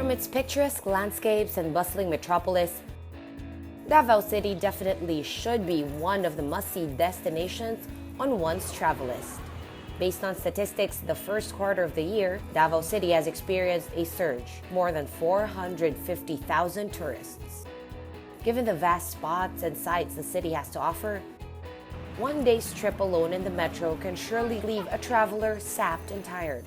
From its picturesque landscapes and bustling metropolis, Davao City definitely should be one of the must-see destinations on one's travel list. Based on statistics, the first quarter of the year, Davao City has experienced a surge, more than 450,000 tourists. Given the vast spots and sights the city has to offer, one day's trip alone in the metro can surely leave a traveler sapped and tired.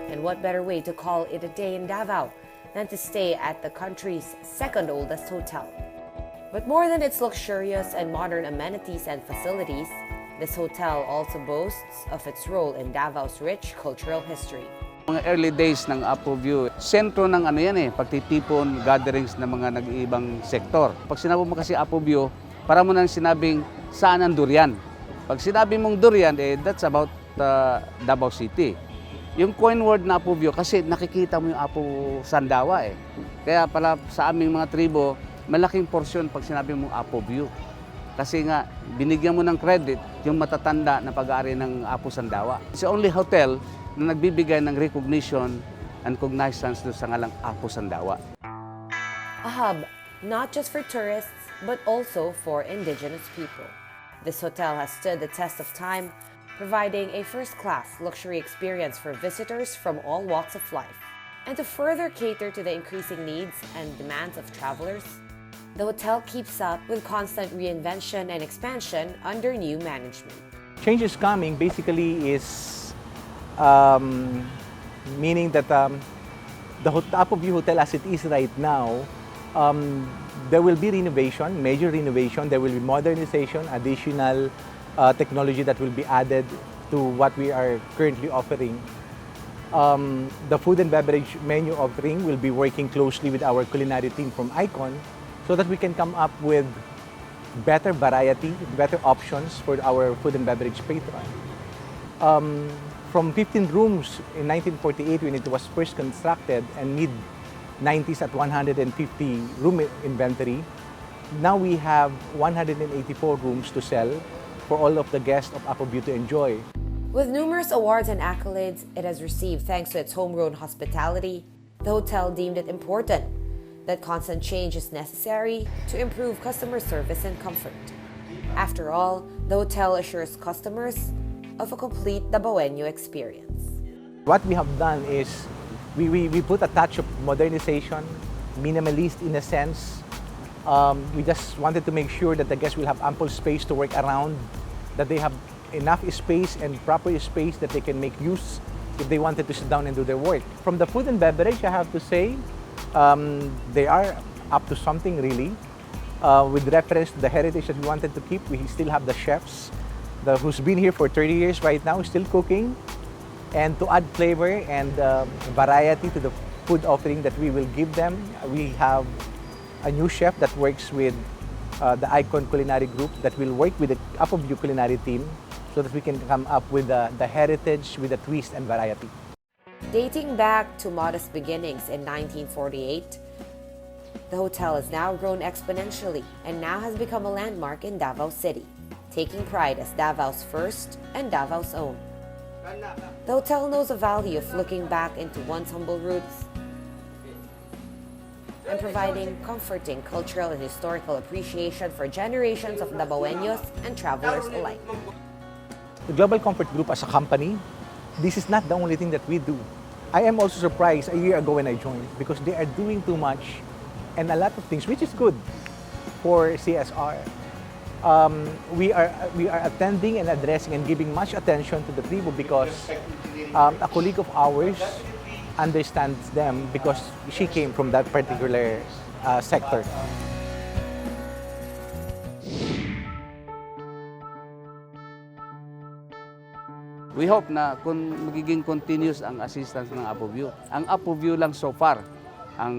And what better way to call it a day in Davao than to stay at the country's second oldest hotel. But more than its luxurious and modern amenities and facilities, this hotel also boasts of its role in Davao's rich cultural history. Mga early days ng Apo View, sentro ng pagtitipon, gatherings ng mga nag-iibang sektor. Pag sinabi mo kasi Apo View, para mo nang sinabing saan ang durian. Pag sinabi mong durian, that's about Davao City. Yung coin word na Apo View, kasi nakikita mo yung Apo Sandawa Kaya pala sa aming mga tribo, malaking porsyon pag sinabi mong Apo View. Kasi nga, binigyan mo ng credit yung matatanda na pag-aari ng Apo Sandawa. It's the only hotel na nagbibigay ng recognition and cognizance sa ngalang Apo Sandawa. A hub not just for tourists, but also for indigenous people. This hotel has stood the test of time, providing a first-class luxury experience for visitors from all walks of life. And to further cater to the increasing needs and demands of travelers, the hotel keeps up with constant reinvention and expansion under new management. Changes coming basically is meaning that the Apo View Hotel as it is right now, there will be renovation, major renovation, there will be modernization, additional technology that will be added to what we are currently offering. The food and beverage menu offering will be working closely with our culinary team from Icon so that we can come up with better variety, better options for our food and beverage patron. From 15 rooms in 1948 when it was first constructed and mid-90s at 150 room inventory, now we have 184 rooms to sell for all of the guests of Apo View to enjoy. With numerous awards and accolades it has received thanks to its homegrown hospitality, the hotel deemed it important that constant change is necessary to improve customer service and comfort. After all, the hotel assures customers of a complete Davaoenyo experience. What we have done is we put a touch of modernization, minimalist in a sense. We just wanted to make sure that the guests will have ample space to work around, that they have enough space and proper space that they can make use if they wanted to sit down and do their work. From the food and beverage, I have to say, they are up to something really. With reference to the heritage that we wanted to keep, we still have the chefs who's been here for 30 years right now, still cooking. And to add flavor and variety to the food offering that we will give them, we have a new chef that works with the Icon Culinary Group that will work with the Apo View Culinary team so that we can come up with the heritage with a twist and variety. Dating back to modest beginnings in 1948, the hotel has now grown exponentially and now has become a landmark in Davao City, taking pride as Davao's first and Davao's own. The hotel knows the value of looking back into one's humble roots and providing comforting cultural and historical appreciation for generations of Davaoenos and travelers alike. The Global Comfort Group as a company, this is not the only thing that we do. I am also surprised a year ago when I joined because they are doing too much and a lot of things, which is good for CSR. We are attending and addressing and giving much attention to the tribo because a colleague of ours understands them because she came from that particular sector. We hope na kung magiging continuous ang assistance ng Apo View. Ang Apo View lang so far ang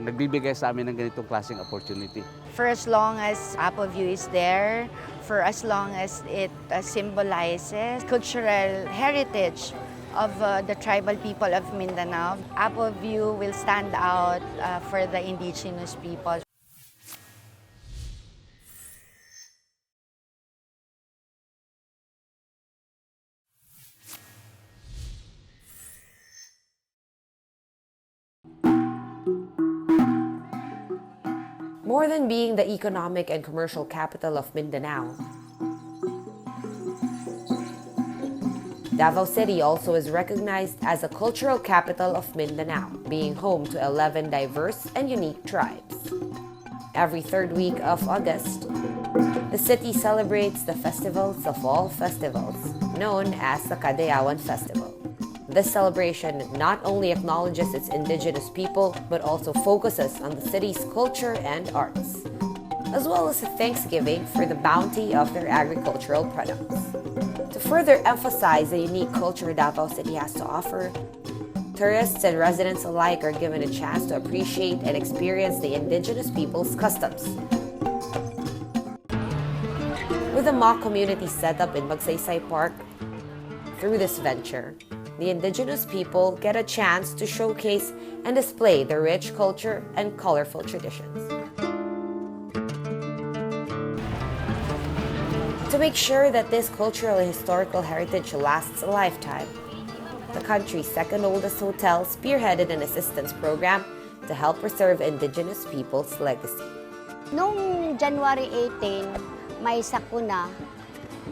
nagbibigay sa amin ng ganitong klaseng opportunity. For as long as Apo View is there, for as long as it symbolizes cultural heritage of the tribal people of Mindanao, Apo View will stand out for the indigenous people. More than being the economic and commercial capital of Mindanao, Davao City also is recognized as a cultural capital of Mindanao, being home to 11 diverse and unique tribes. Every third week of August, the city celebrates the festivals of all festivals, known as the Kadayawan Festival. This celebration not only acknowledges its indigenous people, but also focuses on the city's culture and arts, as well as a thanksgiving for the bounty of their agricultural products. To further emphasize the unique culture Davao City has to offer, tourists and residents alike are given a chance to appreciate and experience the indigenous people's customs. With a mock community set up in Magsaysay Park, through this venture, the indigenous people get a chance to showcase and display their rich culture and colorful traditions. To make sure that this cultural and historical heritage lasts a lifetime, the country's second oldest hotel spearheaded an assistance program to help preserve indigenous people's legacy. Noong January 18, may sakuna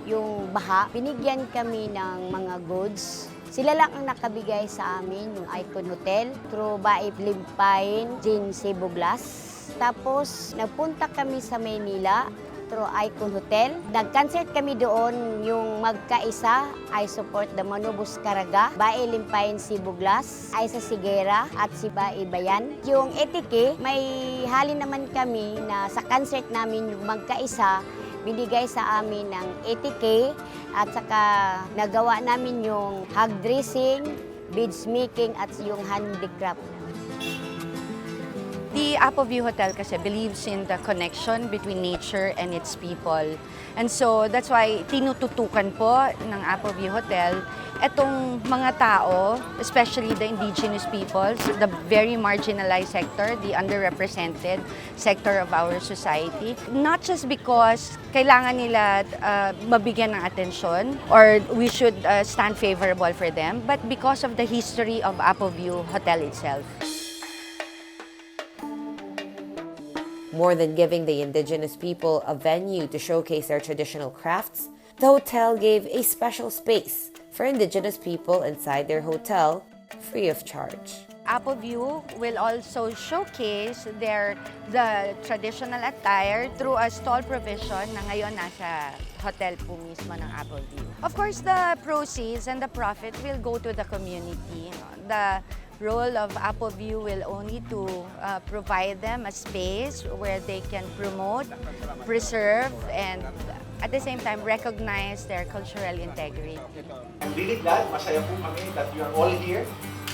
yung baha. Binigyan kami ng mga goods. Sila lang ang nakabigay sa amin, yung Icon Hotel, through Baip Limpain, Jin Cebu Glass. Tapos, nagpunta kami sa Maynila, through Icon Hotel. Nag-concert kami doon, yung Magkaisa, I Support the Manubos Caraga, Bae Limpain Cebu Glass, Aisa Sigera, at si Bae Bayan. Yung Etike, may halin naman kami na sa concert namin yung Magkaisa, binigay sa amin ng 80K at saka nagawa namin yung hog dressing, beads making at yung handicraft. The Apoview Hotel kasi believes in the connection between nature and its people. And so that's why tinututukan po ng Apoview Hotel etong mga tao, especially the indigenous peoples, the very marginalized sector, the underrepresented sector of our society. Not just because kailangan nila mabigyan ng atensyon or we should stand favorable for them, but because of the history of Apoview Hotel itself. More than giving the indigenous people a venue to showcase their traditional crafts, the hotel gave a special space for indigenous people inside their hotel, free of charge. Apoview will also showcase the traditional attire through a stall provision na ngayon nasa hotel po mismo ng Apoview. Of course, the proceeds and the profit will go to the community. The role of Apoview will only to provide them a space where they can promote, preserve, and at the same time recognize their cultural integrity. I'm really glad, masaya po kami that you are all here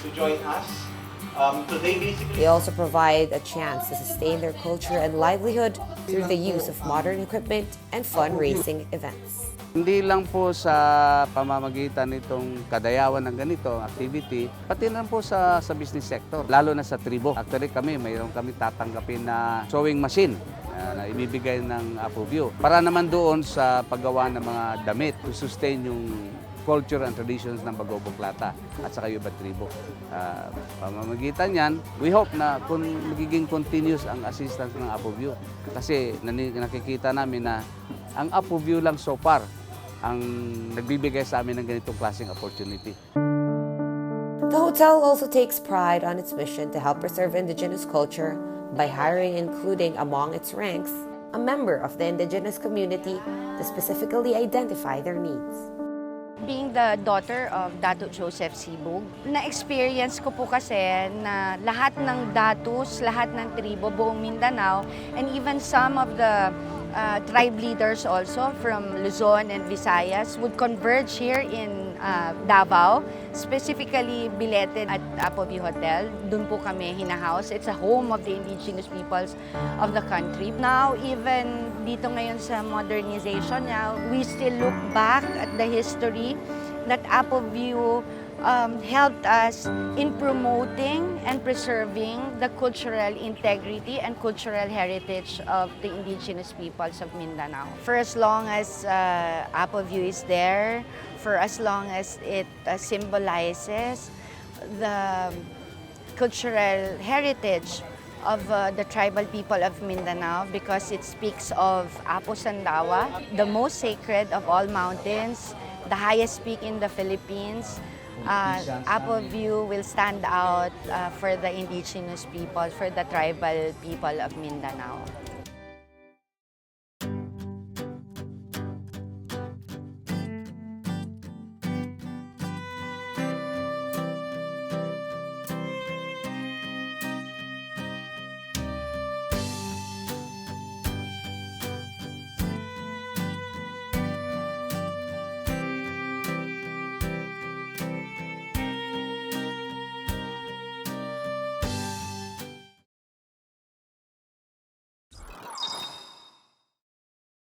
to join us. Today basically... They also provide a chance to sustain their culture and livelihood through the use of modern equipment and fundraising events. Hindi lang po sa pamamagitan nitong kadayawan ng ganito activity, pati na po sa business sector, lalo na sa tribo. Actually mayroon kami tatanggapin na sewing machine na ibibigay ng Apoview para naman doon sa paggawa ng mga damit to sustain yung culture and traditions ng Bagoboklata at saka yung iba't tribo. Pamamagitan yan, we hope na kung magiging continuous ang assistance ng Apoview. Kasi nakikita namin na ang Apoview lang so far ang nagbibigay sa amin ng ganitong klaseng opportunity. The hotel also takes pride on its mission to help preserve indigenous culture by hiring and including among its ranks a member of the indigenous community to specifically identify their needs. Being the daughter of Dato Joseph Sibug, na-experience ko po kasi na lahat ng datus, lahat ng tribo, buong Mindanao, and even some of the tribe leaders also from Luzon and Visayas would converge here in Davao, specifically billeted at Apoview Hotel. Doon po kami hinahouse. It's a home of the indigenous peoples of the country. Now, even dito ngayon sa modernization now, we still look back at the history that Apoview helped us in promoting and preserving the cultural integrity and cultural heritage of the indigenous peoples of Mindanao. For as long as Apoview is there, for as long as it symbolizes the cultural heritage of the tribal people of Mindanao because it speaks of Apo Sandawa, the most sacred of all mountains, the highest peak in the Philippines. Apo View will stand out for the indigenous people, for the tribal people of Mindanao.